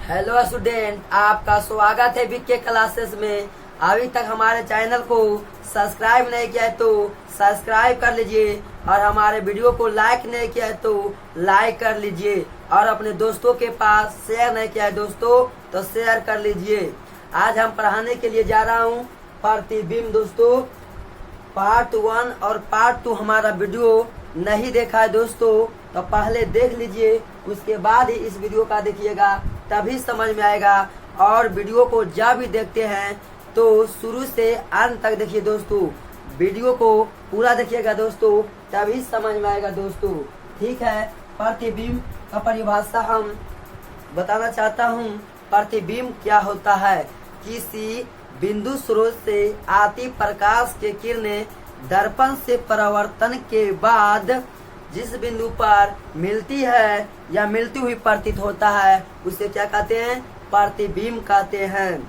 Hello student, आपका स्वागत है विके क्लासेस में। अभी तक हमारे चैनल को सब्सक्राइब नहीं किया है तो सब्सक्राइब कर लीजिए और हमारे वीडियो को लाइक नहीं किया है तो लाइक कर लीजिए और अपने दोस्तों के पास शेयर नहीं किया है दोस्तों तो शेयर कर लीजिए। आज हम पढ़ाने के लिए जा रहा हूँ प्रतिबिंब दोस्तों। पार्ट 1 और पार्ट 2 हमारा वीडियो नहीं देखा है दोस्तों तो पहले देख लीजिए, उसके बाद ही इस वीडियो का देखिएगा, तभी समझ में आएगा। और वीडियो को जब भी देखते हैं तो शुरू से अंत तक देखिए दोस्तों, वीडियो को पूरा देखिएगा दोस्तों, तभी समझ में आएगा दोस्तों। ठीक है, प्रतिबिंब का परिभाषा हम बताना चाहता हूँ। प्रतिबिंब क्या होता है? किसी बिंदु स्रोत से आती प्रकाश के किरणें दर्पण से परावर्तन के बाद जिस बिंदु पर मिलती है या मिलती हुई प्रतीत होता है उसे क्या कहते हैं? प्रतिबिंब कहते हैं।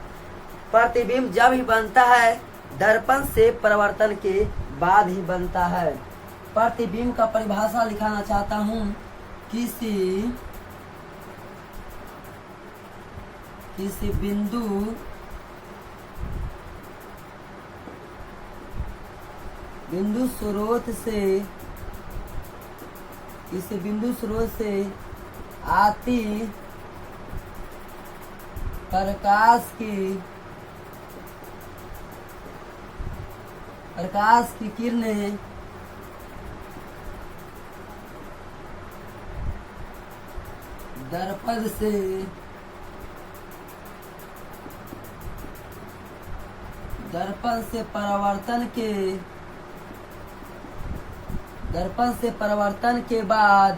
प्रतिबिंब जब ही बनता है दर्पण से परावर्तन के बाद ही बनता है। प्रतिबिंब का परिभाषा लिखाना चाहता हूँ। किसी बिंदु स्रोत से आती प्रकाश की किरणें दर्पण से परावर्तन के बाद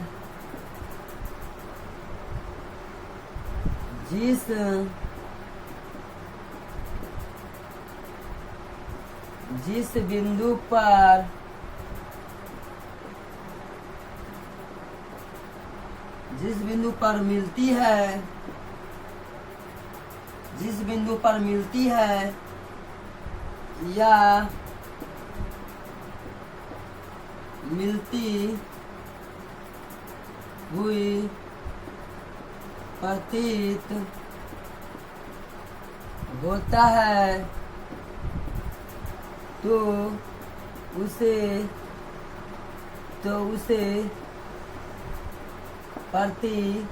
जिस बिंदु पर मिलती है या मिलती हुई प्रतीत होता है तो उसे प्रतिबिंब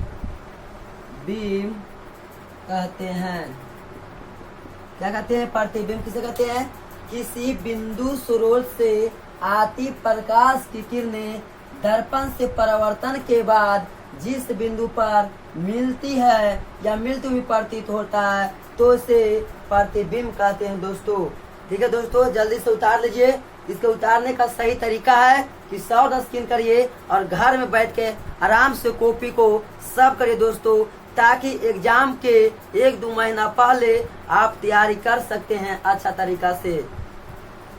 कहते हैं। क्या कहते हैं? प्रतिबिंब किसे कहते हैं? किसी बिंदु स्रोत से आती प्रकाश की किरणें दर्पण से परावर्तन के बाद जिस बिंदु पर मिलती है या मिलती हुई प्रतीत होता है तो उसे प्रतिबिंब कहते हैं दोस्तों। ठीक है दोस्तों, जल्दी से उतार लीजिए। इसके उतारने का सही तरीका है कि शॉर्ट स्क्रीन करिए और घर में बैठ के आराम से कॉपी को सब करिए दोस्तों, ताकि एग्जाम के 1-2 महीना पहले आप तैयारी कर सकते हैं अच्छा तरीका से।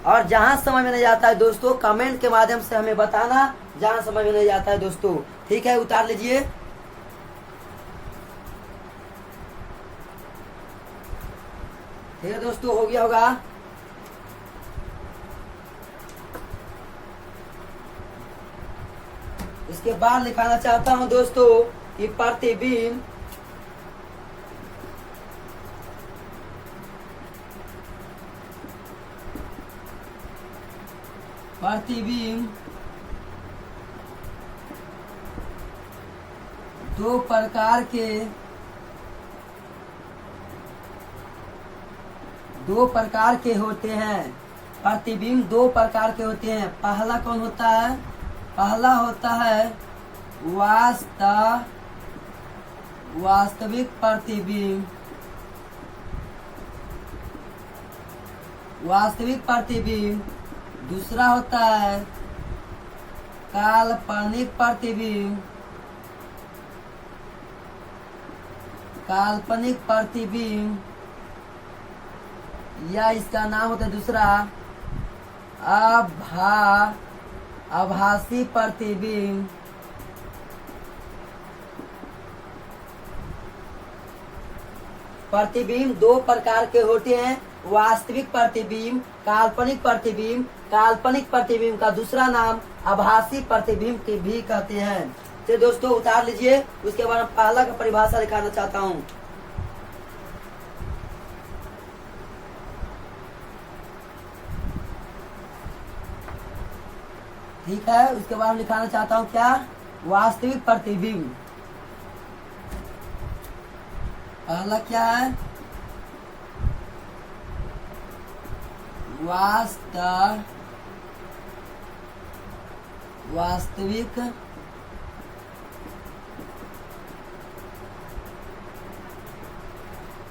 और जहां समझ में नहीं आता है दोस्तों, कमेंट के माध्यम से हमें बताना जहां समझ में नहीं आता है दोस्तों। ठीक है, उतार लीजिए। ठीक है दोस्तों, हो गया होगा। इसके बाद लिखाना चाहता हूं दोस्तों कि प्रतिबिंब दो प्रकार के होते हैं। प्रतिबिंब 2 प्रकार के होते हैं। पहला कौन होता है? पहला होता है वास्तविक प्रतिबिंब। दूसरा होता है काल्पनिक प्रतिबिंब या इसका नाम होता है दूसरा आभासी प्रतिबिंब। प्रतिबिंब 2 प्रकार के होते हैं, वास्तविक प्रतिबिंब, काल्पनिक प्रतिबिंब। काल्पनिक प्रतिबिंब का दूसरा नाम आभासी प्रतिबिंब के भी कहते हैं। तो दोस्तों उतार लीजिए। उसके बाद पहला का परिभाषा दिखाना चाहता हूँ। ठीक है, उसके बाद लिखाना चाहता हूँ क्या, वास्तविक प्रतिबिंब। पहला क्या है,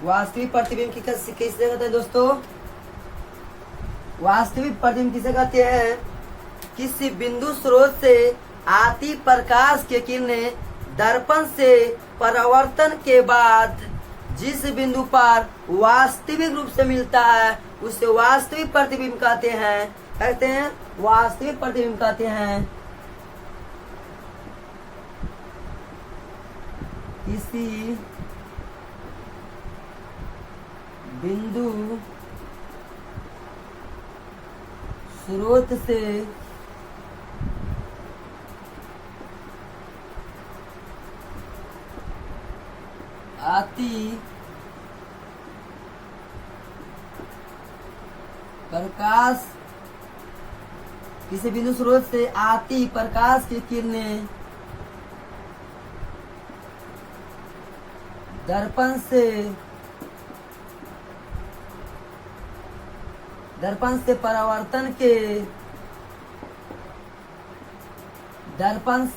वास्तविक प्रतिबिंब किसे कहते हैं दोस्तों, वास्तविक प्रतिबिंब किसे कहते हैं, किसी बिंदु स्रोत से आती प्रकाश की किरणें दर्पण से परावर्तन के बाद जिस बिंदु पर वास्तविक रूप से मिलता है उसे वास्तविक प्रतिबिंब कहते हैं, वास्तविक प्रतिबिंब कहते हैं। किसी बिंदु स्रोत से आती प्रकाश, किसी बिंदु स्रोत से आती प्रकाश की किरणें दर्पण से परावर्तन के दर्पण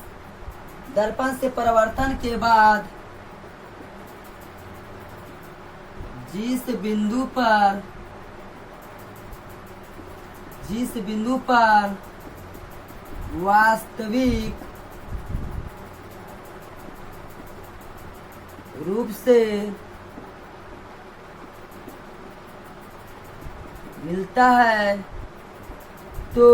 से परावर्तन के बाद जिस बिंदु पर वास्तविक रूप से मिलता है तो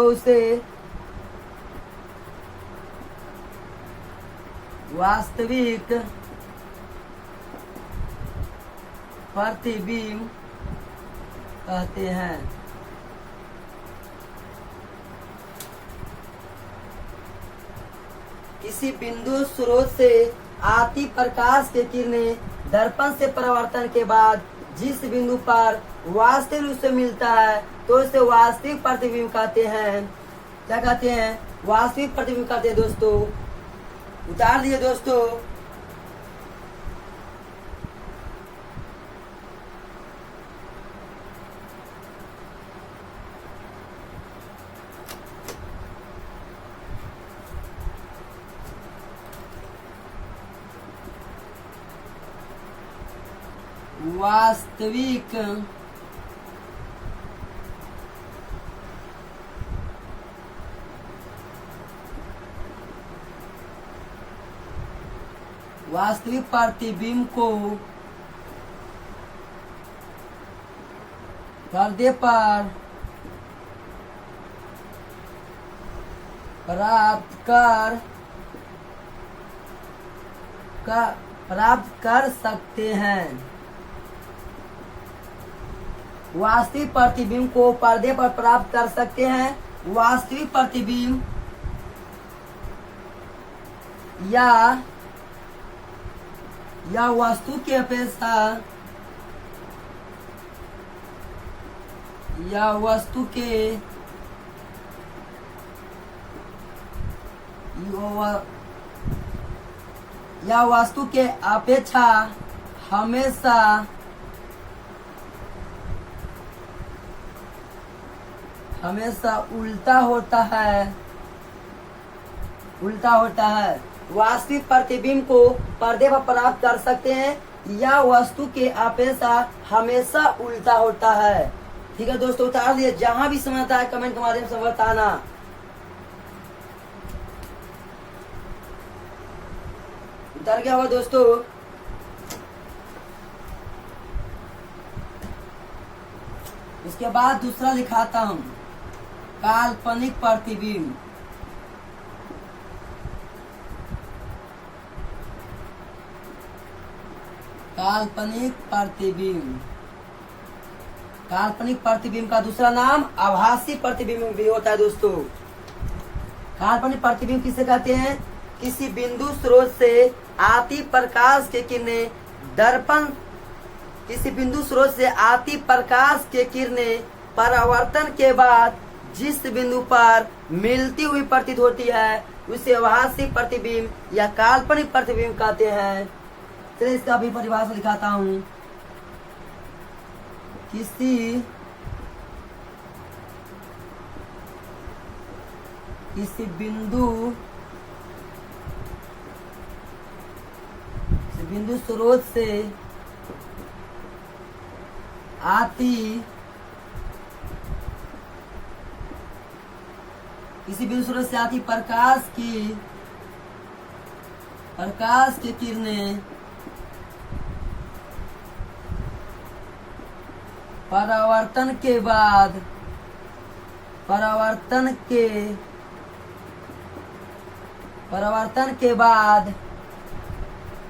उसे वास्तविक प्रतिबिंब कहते हैं। किसी बिंदु स्रोत से आती प्रकाश की किरणें दर्पण से परावर्तन के बाद जिस बिंदु पर वास्तविक रूप से मिलता है तो उसे वास्तविक प्रतिबिंब कहते हैं। क्या कहते हैं, वास्तविक प्रतिबिंब कहते हैं दोस्तों। उतार दिए दोस्तों। वास्तविक प्रतिबिंब को पर्दे पर प्राप्त कर सकते हैं। वास्तविक प्रतिबिंब को पर्दे पर प्राप्त कर सकते हैं। वास्तविक प्रतिबिंब या वस्तु की अपेक्षा हमेशा उल्टा होता है। वास्तविक प्रतिबिंब को पर्दे पर प्राप्त कर सकते हैं या वस्तु के अपेक्षा हमेशा उल्टा होता है। ठीक है दोस्तों, उतार दिए। जहां भी समझता है कमेंट के माध्यम से बताना। उतर गया होगा दोस्तों। इसके बाद दूसरा लिखाता हूं, काल्पनिक प्रतिबिंब। काल्पनिक प्रतिबिंब का दूसरा नाम आभासी प्रतिबिंब भी होता है दोस्तों। काल्पनिक प्रतिबिंब किसे कहते हैं? किसी बिंदु स्रोत से आती प्रकाश की किरणें दर्पण किसी बिंदु स्रोत से आती प्रकाश के किरणें परावर्तन के बाद जिस बिंदु पर मिलती हुई प्रतीत होती है उसे आभासी प्रतिबिंब या काल्पनिक प्रतिबिंब कहते हैं। चलिए इसका भी परिभाषा दिखाता हूँ। किसी बिंदु स्रोत से आती प्रकाश की किरणें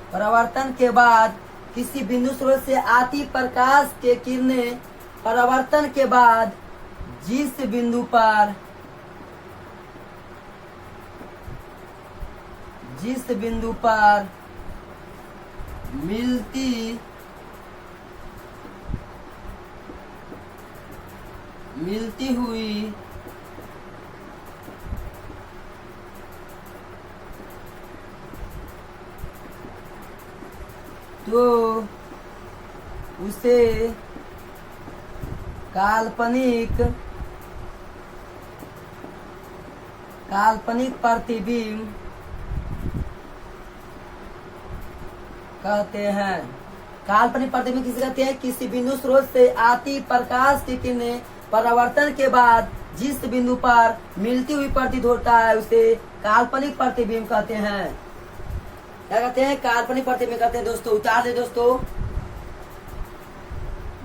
परावर्तन के बाद किसी बिंदु स्रोत से आती प्रकाश के किरणें परावर्तन के बाद जिस बिंदु पर मिलती हुई तो उसे काल्पनिक प्रतिबिंब कहते हैं। काल्पनिक प्रतिबिंब किसे कहते हैं? किसी बिंदु स्रोत से आती प्रकाश की किरणें परावर्तन के बाद जिस बिंदु पर मिलती हुई प्रतीत होता है उसे काल्पनिक प्रतिबिंब कहते हैं। क्या कहते हैं? काल्पनिक प्रतिबिंब कहते हैं। दोस्तों उतार दे दोस्तों,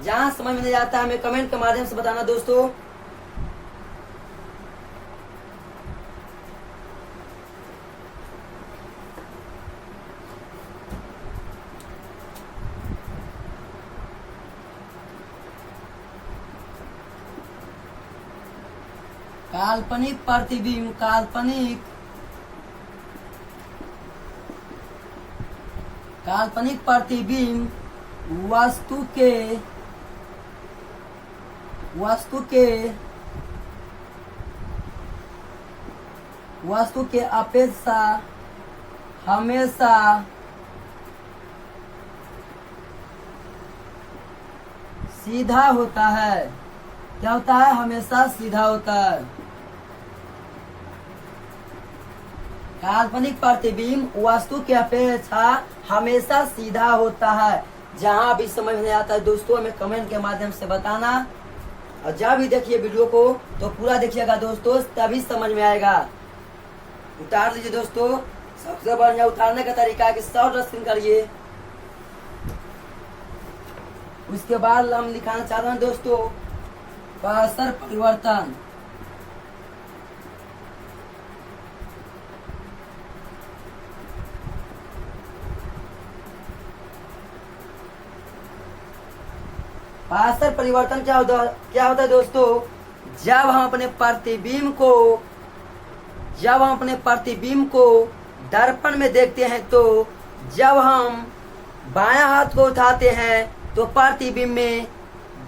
जहां समझ में नहीं आता है हमें कमेंट के माध्यम से बताना दोस्तों। काल्पनिक प्रतिबिंब काल्पनिक प्रतिबिंब वस्तु के अपेक्षा हमेशा सीधा होता है। क्या होता है? हमेशा सीधा होता है। काल्पनिक प्रतिबिंब वस्तु की अपेक्षा हमेशा सीधा होता है। जहां भी समझ नहीं आता है दोस्तों हमें कमेंट के माध्यम से बताना, और जब भी देखिए वीडियो को तो पूरा देखिएगा दोस्तों, तभी समझ में आएगा। उतार लीजिए दोस्तों। सबसे बढ़िया उतारने का तरीका है कि शॉर्ट रस्टिंग करिए। उसके बाद हम लिखाना चाह रहे हैं दोस्तों पासर परिवर्तन। पासर परिवर्तन क्या होता है दोस्तों? जब हम अपने प्रतिबिंब को दर्पण में देखते हैं तो जब हम बायां हाथ को उठाते हैं तो प्रतिबिंब में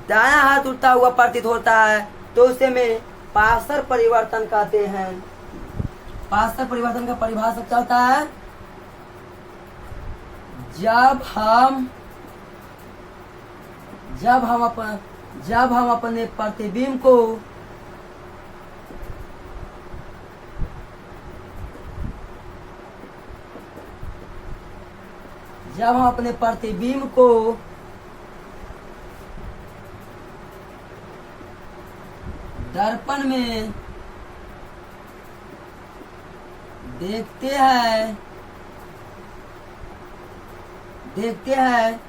दायां हाथ उठता हुआ प्रतीत होता है, तो उसे में पासर परिवर्तन कहते हैं। पासर परिवर्तन का परिभाषा क्या होता है? जब हम अपने प्रतिबिंब को दर्पण में देखते हैं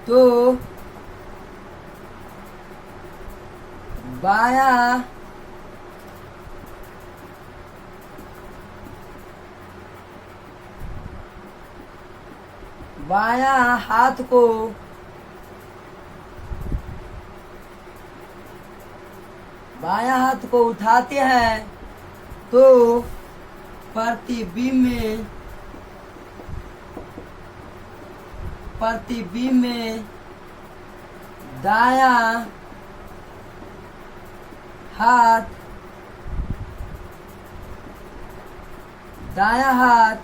तो बायां हाथ बायां हाथ को उठाते हैं तो प्रतिबिंब में दायां हाथ बायां हाथ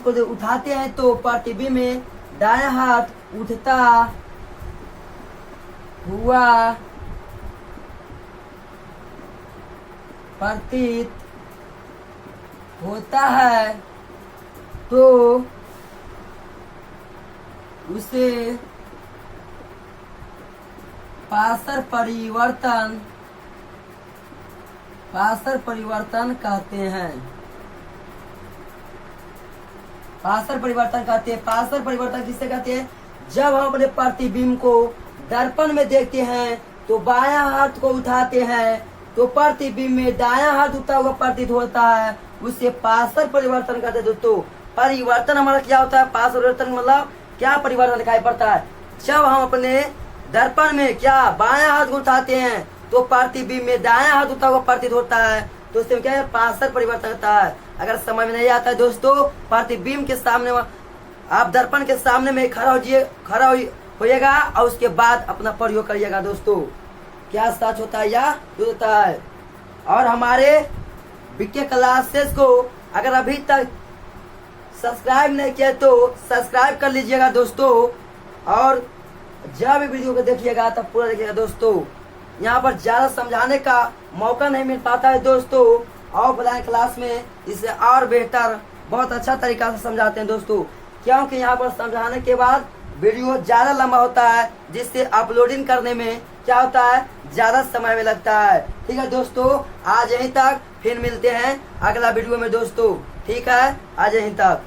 को जब उठाते हैं तो प्रतिबिंब में दायां हाथ उठता हुआ प्रतीत होता है तो उसे पार्श्व परिवर्तन कहते हैं। पार्श्व परिवर्तन किससे कहते हैं? जब हम अपने प्रतिबिंब को दर्पण में देखते हैं तो बायां हाथ को उठाते हैं तो प्रतिबिंब में दायां हाथ उठा हुआ प्रतीत होता है, उससे पार्श्व परिवर्तन कहते हैं। दोस्तों परिवर्तन हमारा क्या होता है? पार्श्व परिवर्तन मतलब क्या परिवर्तन दिखाई पड़ता है? जब हम अपने दर्पण में क्या बायां हाथ को उठाते हैं तो प्रतिबिंब में दायां हाथ उठा हुआ प्रतीत होता है, तो उससे क्या है? पार्श्व परिवर्तन होता है। अगर समझ में नहीं आता है दोस्तों, प्रतिबिंब के सामने आप दर्पण के सामने में खड़ा होइएगा और उसके बाद अपना प्रयोग करिएगा। दोस्तों क्या सच होता है या झूठ होता है? और हमारे विके क्लासेस को अगर अभी तक सब्सक्राइब नहीं किया तो सब्सक्राइब कर लीजिएगा दोस्तों, और जब भी वीडियो को देखिएगा तब पूरा देखिएगा दोस्तों। यहाँ पर ज्यादा समझाने का मौका नहीं मिल पाता है दोस्तों, ऑफलाइन क्लास में इसे और बेहतर बहुत अच्छा तरीका से समझाते हैं दोस्तों, क्योंकि यहाँ पर समझाने के बाद वीडियो ज्यादा लंबा होता है, जिससे अपलोडिंग करने में क्या होता है? ज्यादा समय में लगता है। ठीक है दोस्तों, आज यहीं तक, फिर मिलते हैं अगला वीडियो में दोस्तों। ठीक है, आज यहीं तक।